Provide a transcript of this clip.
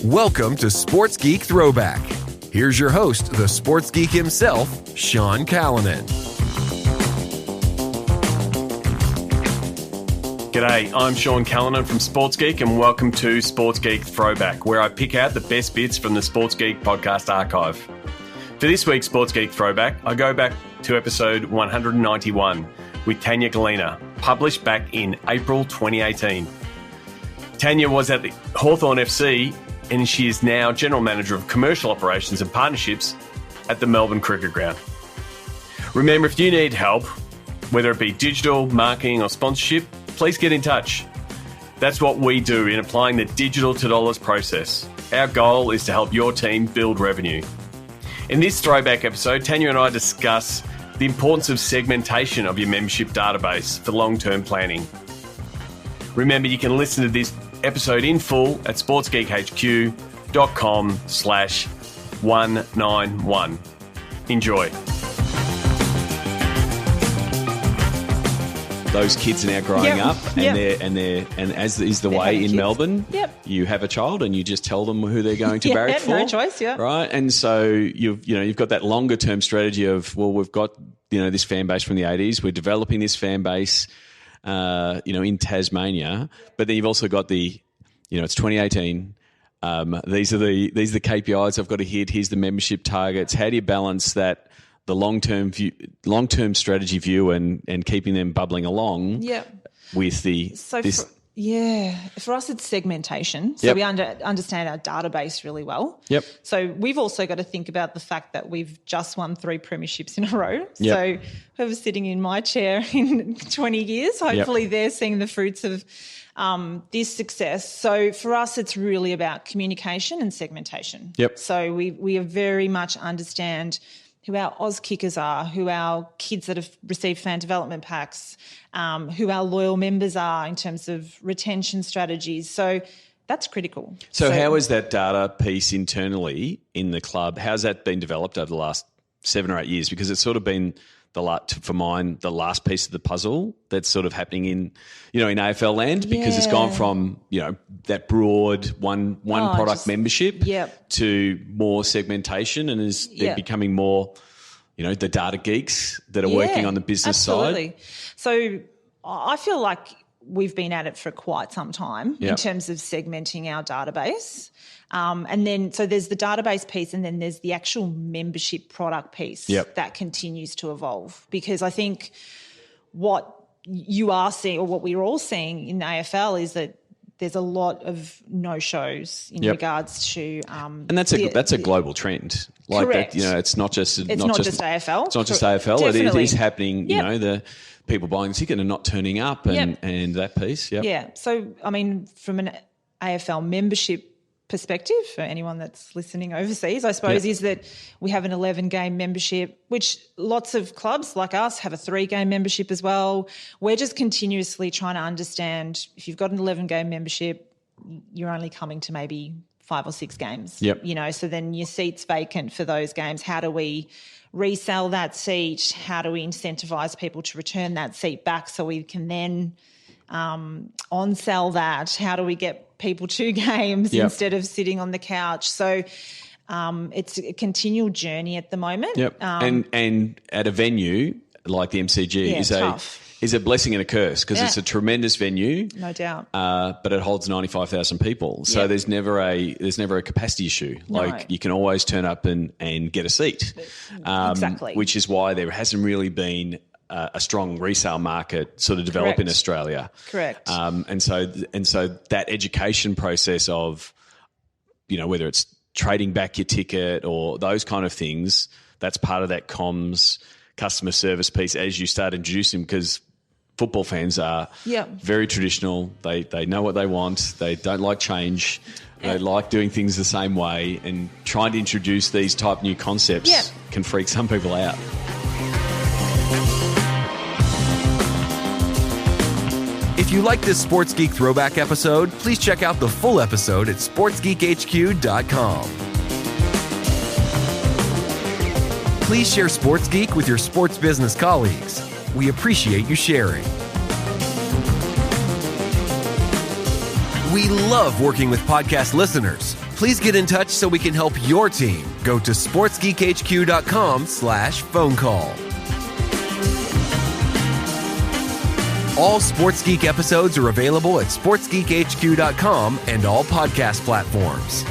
Welcome to Sports Geek Throwback. Here's your host, the sports geek himself, Sean Callanan. G'day, I'm Sean Callanan from Sports Geek and welcome to Sports Geek Throwback, where I pick out the best bits from the Sports Geek podcast archive. For this week's Sports Geek Throwback, I go back to episode 191 with Tanya Gallina, published back in April 2018. Tanya was at the Hawthorn FC and she is now General Manager of Commercial Operations and Partnerships at the Melbourne Cricket Ground. Remember, if you need help, whether it be digital, marketing or sponsorship, please get in touch. That's what we do in applying the digital to dollars process. Our goal is to help your team build revenue. In this throwback episode, Tanya and I discuss the importance of segmentation of your membership database for long-term planning. Remember, you can listen to this episode in full at sportsgeekhq.com/191. Enjoy. Those kids are now growing up, and as is the way in Melbourne, you have a child and you just tell them who they're going to barrack for. No choice, right. And so you've got that longer term strategy of, well, we've got this fan base from the 80s, we're developing this fan base, in Tasmania, but then you've also got it's 2018. These are the KPIs I've got to hit. Here's the membership targets. How do you balance that? The long-term strategy view and keeping them bubbling along with the... For us it's segmentation. So we understand our database really well. Yep. So we've also got to think about the fact that we've just won 3 premierships in a row. Yep. So whoever's sitting in my chair in 20 years, hopefully they're seeing the fruits of this success. So for us, it's really about communication and segmentation. Yep. So we very much understand who our Oz kickers are, who our kids that have received fan development packs, who our loyal members are in terms of retention strategies. So that's critical. So how is that data piece internally in the club? How's that been developed over the last 7 or 8 years? Because it's sort of been the last piece of the puzzle that's sort of happening in AFL land, because it's gone from, that broad one product membership to more segmentation, and they're becoming more, the data geeks that are working on the business side. So I feel like we've been at it for quite some time in terms of segmenting our database. And then, so there's the database piece, and then there's the actual membership product piece that continues to evolve. Because I think what you are seeing, or what we're all seeing in the AFL, is that there's a lot of no-shows in regards to, and that's a global trend. Like correct. That, it's not just AFL. It's not just AFL. Definitely. It is happening. The people buying the ticket and not turning up, and that piece. Yeah. So I mean, from an AFL membership perspective, for anyone that's listening overseas, I suppose, is that we have an 11-game membership, which lots of clubs like us have a 3-game membership as well. We're just continuously trying to understand, if you've got an 11-game membership, you're only coming to maybe 5 or 6 games. So then your seat's vacant for those games. How do we resell that seat? How do we incentivize people to return that seat back so we can then on-sell that? How do we get people to games instead of sitting on the couch? So it's a continual journey at the moment. And at a venue like the MCG is a blessing and a curse, because it's a tremendous venue, no doubt, but it holds 95,000 people. So there's never a capacity issue. Like you can always turn up and get a seat. Exactly. Which is why there hasn't really been a strong resale market sort of develop in Australia. Correct. And so that education process of, whether it's trading back your ticket or those kind of things, that's part of that comms customer service piece as you start introducing, because football fans are very traditional. They know what they want. They don't like change. They like doing things the same way, and trying to introduce these type new concepts can freak some people out. If you like this Sports Geek Throwback episode, please check out the full episode at sportsgeekhq.com. Please share Sports Geek with your sports business colleagues. We appreciate you sharing. We love working with podcast listeners. Please get in touch so we can help your team. Go to sportsgeekhq.com/phone call. All Sports Geek episodes are available at sportsgeekhq.com and all podcast platforms.